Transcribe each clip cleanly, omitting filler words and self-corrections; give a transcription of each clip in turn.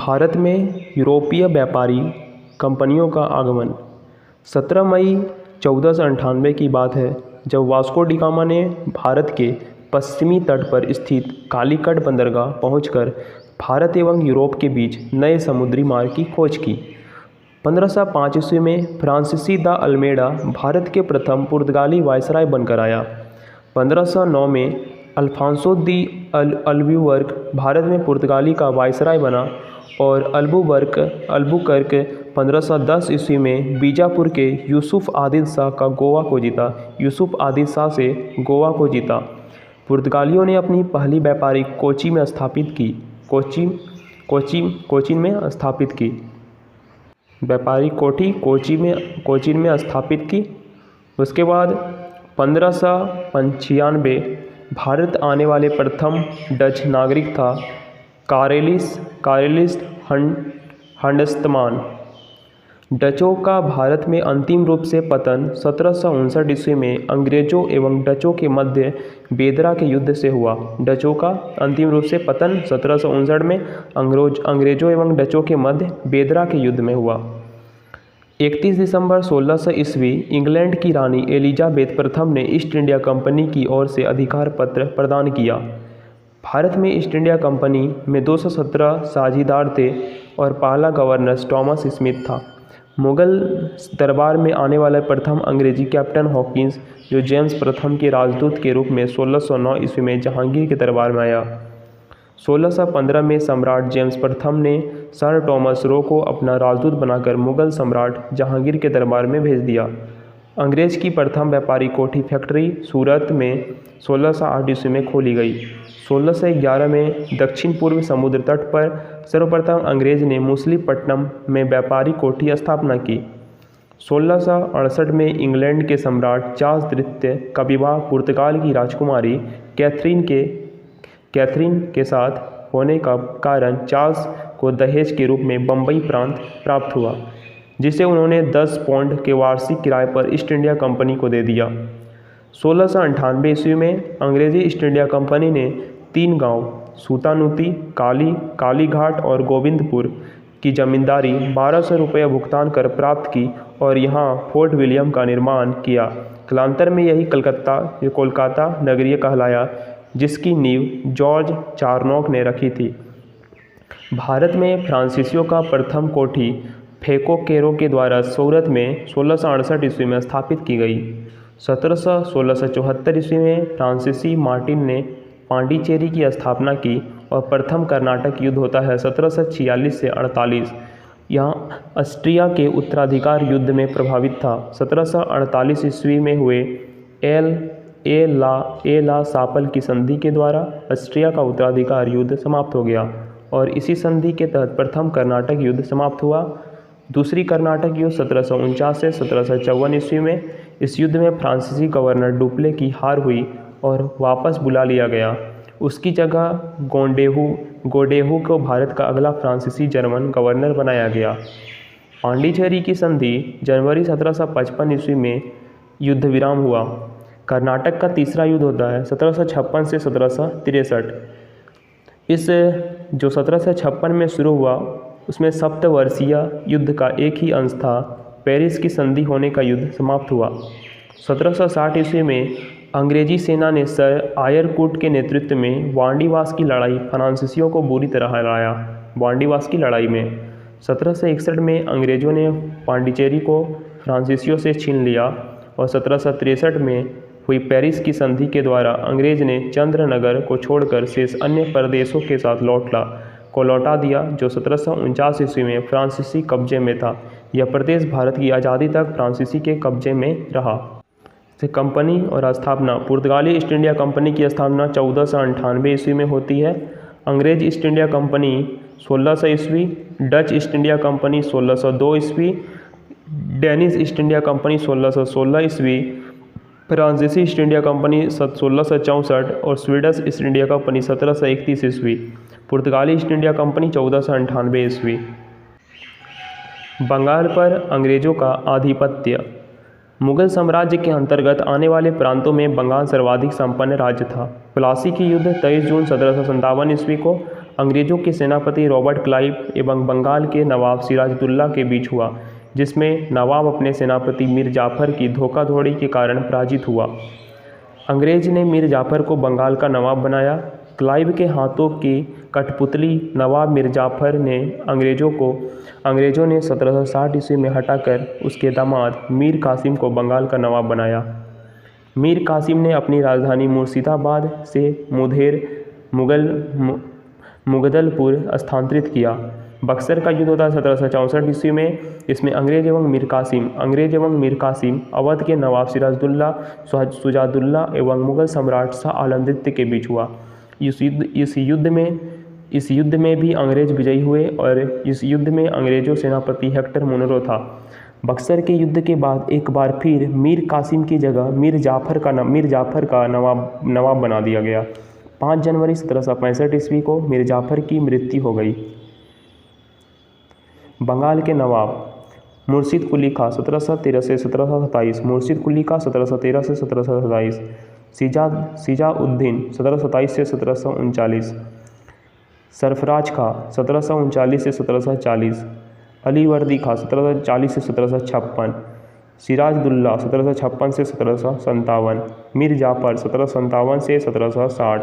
भारत में यूरोपीय व्यापारी कंपनियों का आगमन। 17 मई 1498 की बात है जब वास्को डी गामा ने भारत के पश्चिमी तट पर स्थित कालीकट बंदरगाह पहुंचकर भारत एवं यूरोप के बीच नए समुद्री मार्ग की खोज की। 1505 ईस्वी में फ्रांसीसी द अल्मेडा भारत के प्रथम पुर्तगाली वायसराय बनकर आया। 1509 में अल्फांसो दी अल्बुकर्क भारत में पुर्तगाली का वायसराय बना और अल्बुकर्क 1510 ईस्वी में बीजापुर के यूसुफ आदिल शाह से गोवा को जीता। पुर्तगालियों ने अपनी पहली व्यापारिक कोचिन में स्थापित की। व्यापारिक कोठी कोचीन में स्थापित की। उसके बाद 1595 भारत आने वाले प्रथम डच नागरिक था कारेलिस हंड्समान। डचों का भारत में अंतिम रूप से पतन 1759 ईस्वी में अंग्रेजों एवं डचों के मध्य बेदरा के युद्ध से हुआ। डचों का अंतिम रूप से पतन 1759 में अंग्रेजों एवं डचों के मध्य बेदरा के युद्ध में हुआ। 31 दिसंबर 1600 ईस्वी इंग्लैंड की रानी एलिजाबेथ प्रथम ने ईस्ट इंडिया कंपनी की ओर से अधिकार पत्र प्रदान किया। भारत में ईस्ट इंडिया कंपनी में 217 साझीदार थे और पहला गवर्नर थॉमस स्मिथ था। मुगल दरबार में आने वाला प्रथम अंग्रेजी कैप्टन हॉकिंस, जो जेम्स प्रथम के राजदूत के रूप में 1609 ईस्वी में जहांगीर के दरबार में आया। 1615 में सम्राट जेम्स प्रथम ने सर टॉमस रो को अपना राजदूत बनाकर मुगल सम्राट जहांगीर के दरबार में भेज दिया। अंग्रेज की प्रथम व्यापारिक कोठी फैक्ट्री सूरत में 1608 ईस्वी में खोली गई। 1611 में दक्षिण पूर्व समुद्र तट पर सर्वप्रथम अंग्रेज ने मुसलीपट्टनम में व्यापारिक कोठी स्थापना की। 1668 में इंग्लैंड के सम्राट चार्ल्स तृतीय का विवाह पुर्तगाल की राजकुमारी कैथरीन के साथ होने का कारण चार्ल्स को दहेज के रूप में बम्बई प्रांत प्राप्त हुआ, जिसे उन्होंने 10 पौंड के वार्षिक किराए पर ईस्ट इंडिया कंपनी को दे दिया। 1698 ईस्वी में अंग्रेजी ईस्ट इंडिया कंपनी ने 3 गांव सूतानुती, कालीघाट और गोविंदपुर की जमींदारी 1200 रुपये भुगतान कर प्राप्त की और यहाँ फोर्ट विलियम का निर्माण किया। कालांतर में यही कोलकाता नगरीय कहलाया, जिसकी नींव जॉर्ज चारनॉक ने रखी थी। भारत में फ्रांसीसियों का प्रथम कोठी फेको केरो के द्वारा सूरत में 1668 ईस्वी में स्थापित की गई। 1674 ईस्वी में फ्रांसीसी मार्टिन ने पांडिचेरी की स्थापना की और प्रथम कर्नाटक युद्ध होता है 1746 से 48। यहाँ ऑस्ट्रिया के उत्तराधिकार युद्ध में प्रभावित था। 1748 ईस्वी में हुए ए ला सापल की संधि के द्वारा ऑस्ट्रिया का उत्तराधिकार युद्ध समाप्त हो गया और इसी संधि के तहत प्रथम कर्नाटक युद्ध समाप्त हुआ। दूसरी कर्नाटक युद्ध 1749 से 1754 ईस्वी में। इस युद्ध में फ्रांसीसी गवर्नर डुप्ले की हार हुई और वापस बुला लिया गया। उसकी जगह गोडेहू को भारत का अगला फ्रांसीसी जर्मन गवर्नर बनाया गया। पांडिचेरी की संधि जनवरी 1755 ईस्वी में युद्ध विराम हुआ। कर्नाटक का तीसरा युद्ध होता है 1756 से 1763। इस जो 1756 में शुरू हुआ उसमें सप्तवर्षीय युद्ध का एक ही अंश था। पेरिस की संधि होने का युद्ध समाप्त हुआ। 1760 ईस्वी में अंग्रेजी सेना ने सर आयरकूट के नेतृत्व में वांडीवास की लड़ाई फ्रांसीसियों को बुरी तरह हराया। वांडीवास की लड़ाई में 1761 में अंग्रेजों ने पांडिचेरी को फ्रांसीसियों से छीन लिया और 1763 में हुई पेरिस की संधि के द्वारा अंग्रेज ने चंद्रनगर को छोड़कर शेष अन्य प्रदेशों के साथ लौटा दिया, जो 1749 ईस्वी में फ्रांसीसी कब्जे में था। यह प्रदेश भारत की आज़ादी तक फ्रांसीसी के कब्जे में रहा। कंपनी और स्थापना। पुर्तगाली ईस्ट इंडिया कंपनी की स्थापना 1498 ईस्वी में होती है। अंग्रेज ईस्ट इंडिया कंपनी 1600 ईस्वी, डच ईस्ट इंडिया कंपनी 1602 ईस्वी, डेनिश ईस्ट इंडिया कंपनी 1616 ईस्वी, फ्रांसीसी ईस्ट इंडिया कंपनी 1664 और स्वीडिश ईस्ट इंडिया कंपनी 1731 ईस्वी। पुर्तगाली ईस्ट इंडिया कंपनी 1498 ईस्वी। बंगाल पर अंग्रेजों का आधिपत्य। मुगल साम्राज्य के अंतर्गत आने वाले प्रांतों में बंगाल सर्वाधिक संपन्न राज्य था। प्लासी की युद्ध 23 जून 1757 ईस्वी को अंग्रेज़ों के सेनापति रॉबर्ट क्लाइव एवं बंगाल के नवाब सिराजुद्दौला के बीच हुआ, जिसमें नवाब अपने सेनापति मीर जाफ़र की धोखाधड़ी के कारण पराजित हुआ। अंग्रेज़ ने मीर जाफ़र को बंगाल का नवाब बनाया। क्लाइव के हाथों की कठपुतली नवाब मीर जाफ़र ने अंग्रेज़ों ने 1760 ईस्वी में हटाकर उसके दामाद मीर कासिम को बंगाल का नवाब बनाया। मीर कासिम ने अपनी राजधानी मुर्शिदाबाद से मुगदलपुर स्थानांतरित किया। बक्सर का युद्ध होता है 1764 ईस्वी में। इसमें अंग्रेज एवं मीर कासिम अवध के नवाब सिराजुद्दौला, शुजाउद्दौला एवं मुगल सम्राट शाह आलम द्वितीय के बीच हुआ। इस युद्ध में भी अंग्रेज विजयी हुए और इस युद्ध में अंग्रेजों सेनापति हेक्टर मुनरो था। बक्सर के युद्ध के बाद एक बार फिर मीर कासिम की जगह मीर जाफ़र का नवाब बना दिया गया। 5 जनवरी 1765 ईस्वी को मीर जाफ़र की मृत्यु हो गई। बंगाल के नवाब मुर्शिद कुली खां 1713 से 1727, मुर्शिद कुली खां 1713 से 1727, सिजाउद्दीन 1727 से 1739, सरफराज खां 1739 से 1740, अलीवर्दी खां 1740 से 1756, सिराजुद्दौला 1756 से 1757, मीर जाफ़र 1757 से 1760,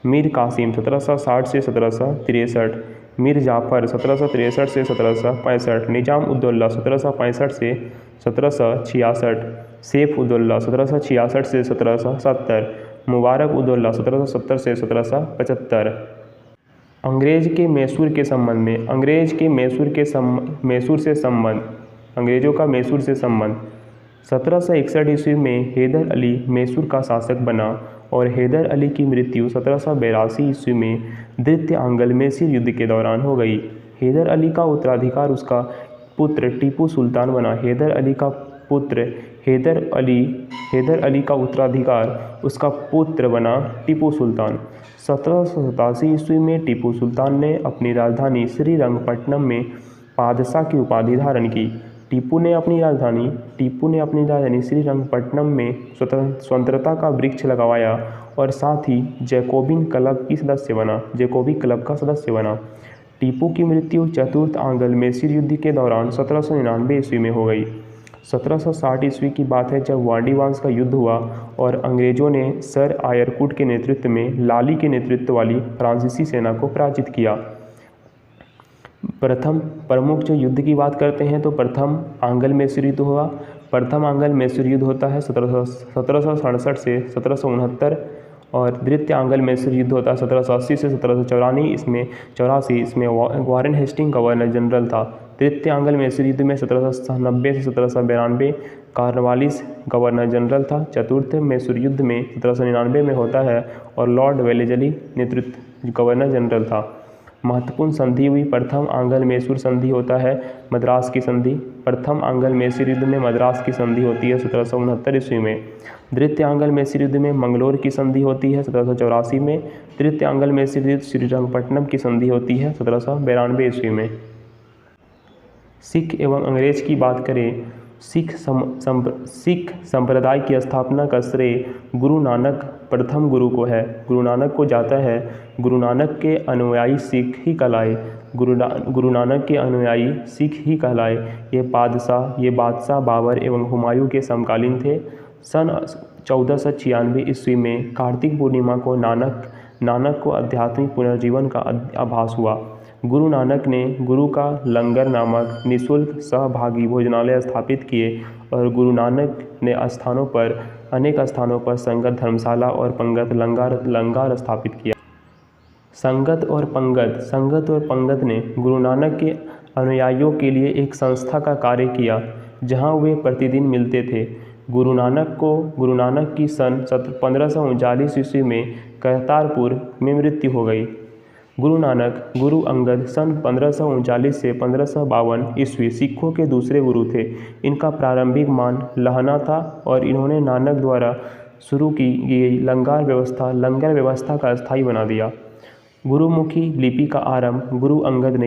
मीर कासिम 1760 से 1763, मीर जाफ़र 1763 से 1765, निजाम उद्दौला 1765 से 1766, सैफ उद्दौला 1766 से 1770, मुबारक उद्दौला 1770 से 1775। अंग्रेज़ों का मैसूर से संबंध 1761 ईस्वी में हैदर अली मैसूर का शासक बना और हैदर अली की मृत्यु 1782 ईस्वी में द्वितीय आंग्ल मैसूर युद्ध के दौरान हो गई। हैदर अली का उत्तराधिकार उसका पुत्र टीपू सुल्तान बना। हैदर अली का उत्तराधिकार उसका पुत्र बना टीपू सुल्तान। 1787 ईस्वी में टीपू सुल्तान ने अपनी राजधानी श्रीरंगपट्टनम में बादशाह की उपाधि धारण की। टीपू ने अपनी राजधानी श्रीरंगपट्टनम में स्वतंत्रता का वृक्ष लगवाया और साथ ही जैकोबिन क्लब का सदस्य बना। टीपू की मृत्यु चतुर्थ आंग्ल मैसूर युद्ध के दौरान 1799 ईस्वी में हो गई। 1760 ईस्वी की बात है जब वांडीवांस का युद्ध हुआ और अंग्रेजों ने सर आयरकुट के नेतृत्व में लाली के नेतृत्व वाली फ्रांसीसी सेना को पराजित किया। प्रथम प्रमुख जो युद्ध की बात करते हैं तो प्रथम आंग्ल मैसूर युद्ध हुआ। प्रथम आंग्ल मैसूर युद्ध होता है 1767 से 1769 और द्वितीय आंग्ल मैसूर युद्ध होता है 1780 से 1784 इसमें वारेन हेस्टिंग गवर्नर जनरल था। तृतीय आंग्ल मैसूर युद्ध में 1790 से 1792 कॉर्नवालिस गवर्नर जनरल था। चतुर्थ मैसूर युद्ध में 1799 में होता है और लॉर्ड वेलेस्ली नेतृत्व गवर्नर जनरल था। महत्वपूर्ण संधि हुई। प्रथम आंग्ल मैसूर संधि होता है मद्रास की संधि। प्रथम आंग्ल मैसूर युद्ध में मद्रास की संधि होती है 1769 ईस्वी में। द्वितीय आंग्ल मैसूर युद्ध में मंगलोर की संधि होती है 1784 में। तृतीय आंग्ल मैसूर युद्ध श्रीरंगपट्टनम की संधि होती है 1792 ईस्वी में। सिख एवं अंग्रेज की बात करें, सिख संप्रदाय की स्थापना का श्रेय गुरु नानक प्रथम गुरु को है। गुरु नानक को जाता है। गुरु नानक के अनुयायी सिख ही कहलाए। गुरु नानक के अनुयायी सिख ही कहलाए। ये बादशाह बाबर एवं हुमायूं के समकालीन थे। सन 1496 ईस्वी में कार्तिक पूर्णिमा को नानक को आध्यात्मिक पुनर्जीवन का आभास हुआ। गुरु नानक ने गुरु का लंगर नामक निःशुल्क सहभागी भोजनालय स्थापित किए और गुरु नानक ने अनेक स्थानों पर संगत धर्मशाला और पंगत लंगर स्थापित किया। संगत और पंगत ने गुरु नानक के अनुयायियों के लिए एक संस्था का कार्य किया जहां वे प्रतिदिन मिलते थे। गुरु नानक की सन 1539 ईस्वी में करतारपुर में मृत्यु हो गई। गुरु अंगद सन 1539 से 1552 ईस्वी सिखों के दूसरे गुरु थे। इनका प्रारंभिक मान लहना था और इन्होंने नानक द्वारा शुरू की गई लंगर व्यवस्था का स्थायी बना दिया। गुरुमुखी लिपि का आरंभ गुरु अंगद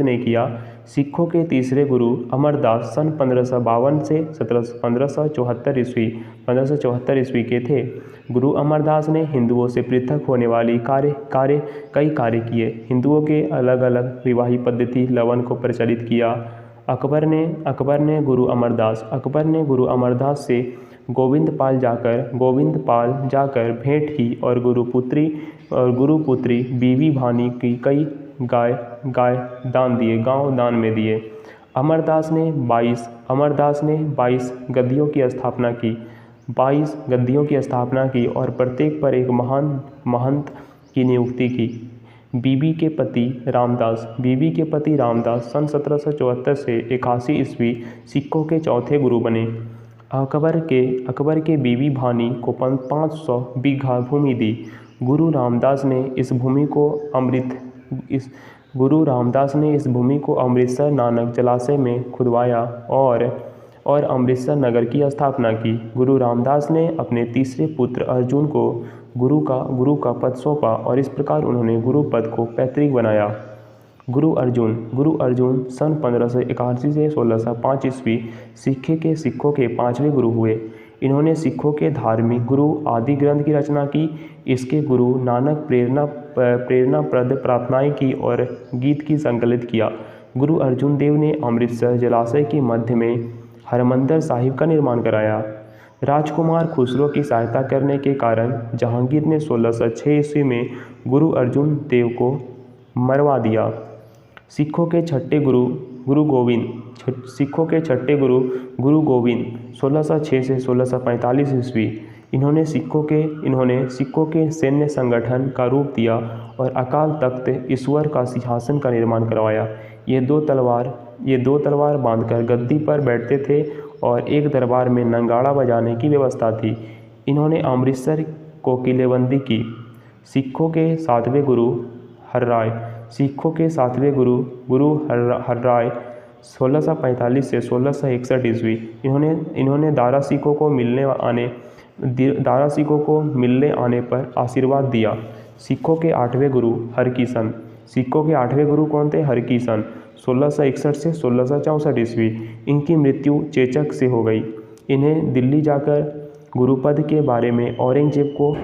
ने किया। सिखों के तीसरे गुरु अमरदास सन 1552 से 1574 ईस्वी के थे। गुरु अमरदास ने हिंदुओं से पृथक होने वाली कई कार्य किए। हिंदुओं के अलग अलग विवाह पद्धति लवन को प्रचलित किया। अकबर ने गुरु अमरदास से गोविंद पाल जाकर भेंट की और गुरुपुत्री बीवी भानी की कई गांव दान में दिए। अमरदास ने 22 गद्दियों की स्थापना की और प्रत्येक पर एक महंत की नियुक्ति की। बीबी के पति रामदास सन 1774 से 81 ईस्वी सिखों के चौथे गुरु बने। अकबर के बीबी भानी को 500 बीघा भूमि दी। गुरु रामदास ने इस भूमि को अमृतसर नानक जलाशय में खुदवाया और अमृतसर नगर की स्थापना की। गुरु रामदास ने अपने तीसरे पुत्र अर्जुन को गुरु का पद सौंपा और इस प्रकार उन्होंने गुरु पद को पैतृक बनाया। गुरु अर्जुन सन 1581 से 1605 ईस्वी सिखों के पांचवें गुरु हुए। इन्होंने सिखों के धार्मिक गुरु आदि ग्रंथ की रचना की। इसके गुरु नानक प्रेरणाप्रद प्रार्थनाएं की और गीत की संकलित किया। गुरु अर्जुन देव ने अमृतसर जलाशय के मध्य में हरमंदिर साहिब का निर्माण कराया। राजकुमार खुसरो की सहायता करने के कारण जहांगीर ने 1606 ईस्वी में गुरु अर्जुन देव को मरवा दिया। सिखों के छठे गुरु गुरु गोविंद 1606 से 1645 ईस्वी। इन्होंने सिखों के सैन्य संगठन का रूप दिया और अकाल तख्त ईश्वर का सिंहासन का निर्माण करवाया। ये दो तलवार बांधकर गद्दी पर बैठते थे और एक दरबार में नंगाड़ा बजाने की व्यवस्था थी। इन्होंने अमृतसर को किलेबंदी की। सिखों के सातवें गुरु हरराय 1645 से 1661 ईस्वी। इन्होंने दारा सिखों को मिलने आने पर आशीर्वाद दिया। सिखों के आठवें गुरु हरकिशन कौन थे? हरकिशन 1661 से 1664 ईस्वी। इनकी मृत्यु चेचक से हो गई। इन्हें दिल्ली जाकर गुरुपद के बारे में औरंगजेब को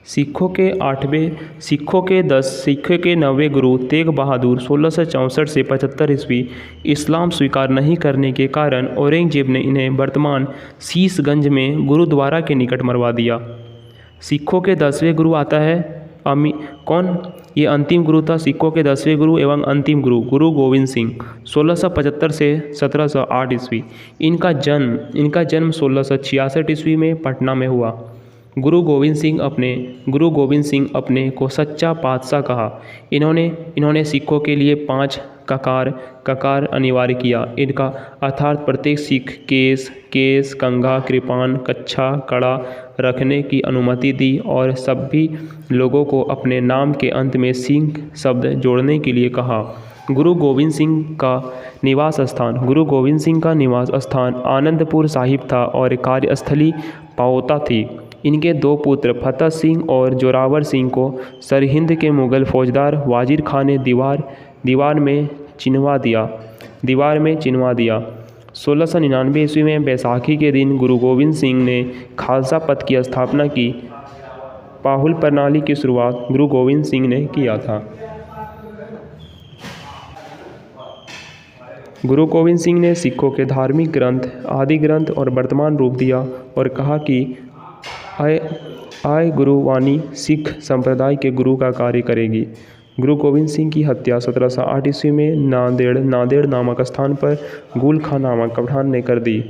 सिखों के 9वें गुरु तेग बहादुर 1664 से 75 ईस्वी। इस्लाम स्वीकार नहीं करने के कारण औरंगजेब ने इन्हें वर्तमान शीशगंज में गुरुद्वारा के निकट मरवा दिया। सिखों के 10वें गुरु आता है कौन? ये अंतिम गुरु था सिखों के 10वें गुरु एवं अंतिम गुरु गोविंद सिंह 1675 से 1708 ईस्वी। इनका जन्म 1666 ईस्वी में पटना में हुआ। गुरु गोविंद सिंह अपने को सच्चा पातशाह कहा। इन्होंने सिखों के लिए 5 ककार अनिवार्य किया। इनका अर्थात प्रत्येक सिख केस, कंघा, कृपान, कच्छा, कड़ा रखने की अनुमति दी और सभी लोगों को अपने नाम के अंत में सिंह शब्द जोड़ने के लिए कहा। गुरु गोविंद सिंह का निवास स्थान आनंदपुर साहिब था और कार्यस्थली पाओता थी। इनके 2 पुत्र फतेह सिंह और जोरावर सिंह को सरहिंद के मुगल फौजदार वाजिर खान ने दीवार में चिनवा दिया। 1699 ईस्वी में बैसाखी के दिन गुरु गोविंद सिंह ने खालसा पद की स्थापना की। पाहुल प्रणाली की शुरुआत गुरु गोविंद सिंह ने किया था। गुरु गोविंद सिंह ने सिखों के धार्मिक ग्रंथ आदि ग्रंथ और वर्तमान रूप दिया और कहा कि आय गुरुवाणी सिख संप्रदाय के गुरु का कार्य करेगी। गुरु गोविंद सिंह की हत्या 1708 ईस्वी में नांदेड़ नामक स्थान पर गुल खां नामक पठान ने कर दी।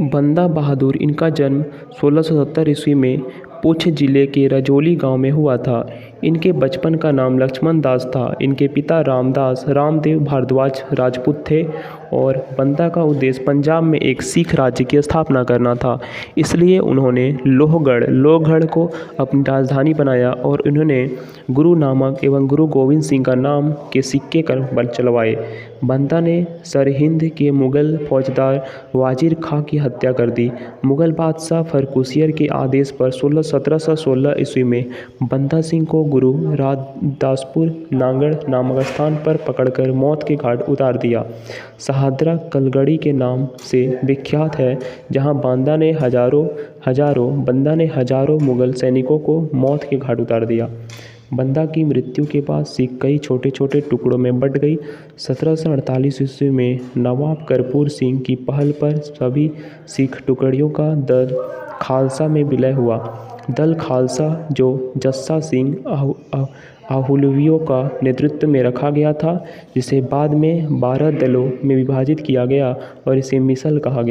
बंदा बहादुर इनका जन्म 1670 ईस्वी में पुंछ जिले के रजौली गांव में हुआ था। इनके बचपन का नाम लक्ष्मण दास था। इनके पिता रामदेव भारद्वाज राजपूत थे और बंदा का उद्देश्य पंजाब में एक सिख राज्य की स्थापना करना था। इसलिए उन्होंने लोहगढ़ को अपनी राजधानी बनाया और उन्होंने गुरु नानक एवं गुरु गोविंद सिंह का नाम के सिक्के कर चलवाए। बंदा ने सरहिंद के मुगल फौजदार वाजिर खां की हत्या कर दी। मुगल बादशाह फर्रुखियत के आदेश पर 1716 ईस्वी में बंदा सिंह को गुरु रामदासपुर नांगड़ नामक स्थान पर पकड़कर मौत के घाट उतार दिया। सहादरा कलगड़ी के नाम से विख्यात है, जहां बंदा ने हजारों मुगल सैनिकों को मौत के घाट उतार दिया। बंदा की मृत्यु के बाद सिख कई छोटे छोटे टुकड़ों में बंट गई। 1748 ईस्वी में नवाब करपूर सिंह की पहल पर सभी सिख टुकड़ियों का दल खालसा में विलय हुआ। दल खालसा, जो जस्सा सिंह आहलूवियों का नेतृत्व में रखा गया था, जिसे बाद में 12 दलों में विभाजित किया गया और इसे मिसल कहा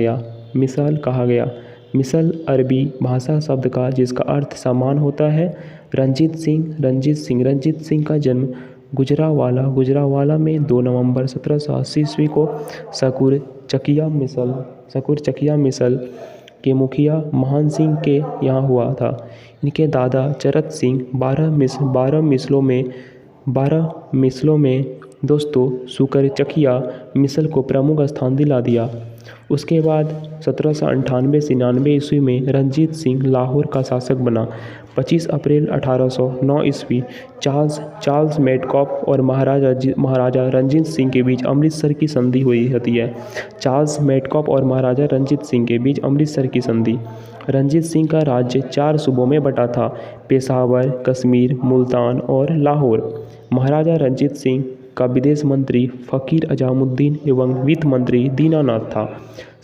गया। मिसल अरबी भाषा शब्द का जिसका अर्थ समान होता है। रंजीत सिंह का जन्म गुजरावाला में 2 नवंबर 1780 ईस्वी को सकूर चकिया मिसल के मुखिया महान सिंह के यहाँ हुआ था। इनके दादा चरत सिंह 12 मिसलों में दोस्तों सुकर चकिया मिसल को प्रमुख स्थान दिला दिया। उसके बाद 1798 से 99 ईस्वी में रंजीत सिंह लाहौर का शासक बना। 25 अप्रैल 1809 ईस्वी चार्ल्स मेडकॉफ और महाराजा रंजीत सिंह के बीच अमृतसर की संधि हुई होती है। चार्ल्स मेडकॉफ और महाराजा रंजीत सिंह के बीच अमृतसर की संधि। रंजीत सिंह का राज्य 4 सूबों में बटा था: पेशावर, कश्मीर, मुल्तान और लाहौर। महाराजा रंजीत सिंह का विदेश मंत्री फ़कीर अज़ामुद्दीन एवं वित्त मंत्री दीनानाथ था।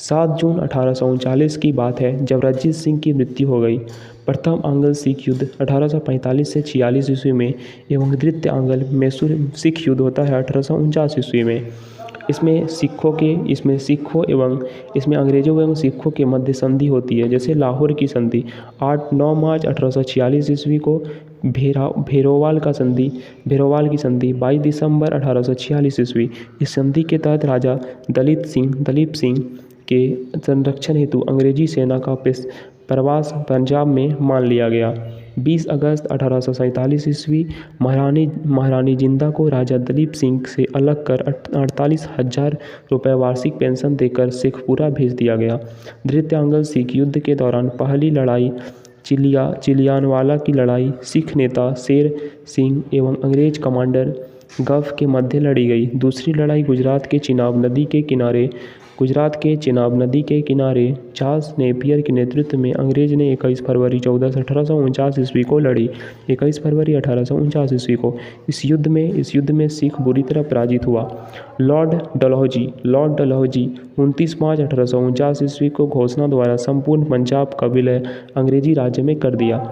7 जून 1839 की बात है जब रंजीत सिंह की मृत्यु हो गई। प्रथम आंग्ल सिख युद्ध 1845 से 46 ईस्वी में एवं द्वितीय आंग्ल मैसूर सिख युद्ध होता है 1849 ईस्वी में। इसमें अंग्रेजों एवं सिखों के मध्य संधि होती है, जैसे लाहौर की संधि। 9 मार्च 1846 ईस्वी को भेरोवाल की संधि 22 दिसंबर 1846 ईस्वी। इस संधि के तहत राजा दलीप सिंह के संरक्षण हेतु अंग्रेजी सेना का प्रवास पंजाब में मान लिया गया। 20 अगस्त 1847 ईस्वी महारानी जिंदा को राजा दलीप सिंह से अलग कर 48,000 रुपये वार्षिक पेंशन देकर शेखपुरा भेज दिया गया। द्वितीय आंग्ल सिख युद्ध के दौरान पहली लड़ाई चिलियानवाला की लड़ाई सिख नेता शेर सिंह एवं अंग्रेज कमांडर गफ के मध्य लड़ी गई। दूसरी लड़ाई गुजरात के चिनाब नदी के किनारे चार्ल्स नेपियर के नेतृत्व में अंग्रेज ने 21 फरवरी 1849 ईस्वी को लड़ी। 21 फरवरी 1849 ईस्वी को इस युद्ध में सिख बुरी तरह पराजित हुआ। लॉर्ड डलहौजी 29 मार्च 1849 ईस्वी को घोषणा द्वारा संपूर्ण पंजाब का विलय अंग्रेजी राज्य में कर दिया।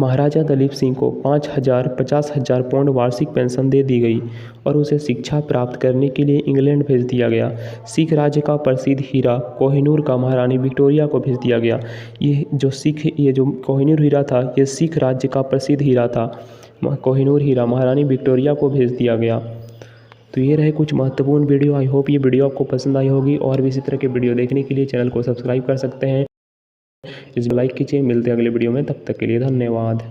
महाराजा दलीप सिंह को 50,000 पाउंड वार्षिक पेंशन दे दी गई और उसे शिक्षा प्राप्त करने के लिए इंग्लैंड भेज दिया गया। सिख राज्य का प्रसिद्ध हीरा कोहिनूर का महारानी विक्टोरिया को भेज दिया गया। ये जो कोहिनूर हीरा था, ये सिख राज्य का प्रसिद्ध हीरा था। कोहिनूर हीरा महारानी विक्टोरिया को भेज दिया गया। तो ये रहे कुछ महत्वपूर्ण वीडियो। आई होप ये वीडियो आपको पसंद आई होगी और भी इसी तरह के वीडियो देखने के लिए चैनल को सब्सक्राइब कर सकते हैं। इस लाइक कीजिए। मिलते हैं अगले वीडियो में, तब तक के लिए धन्यवाद।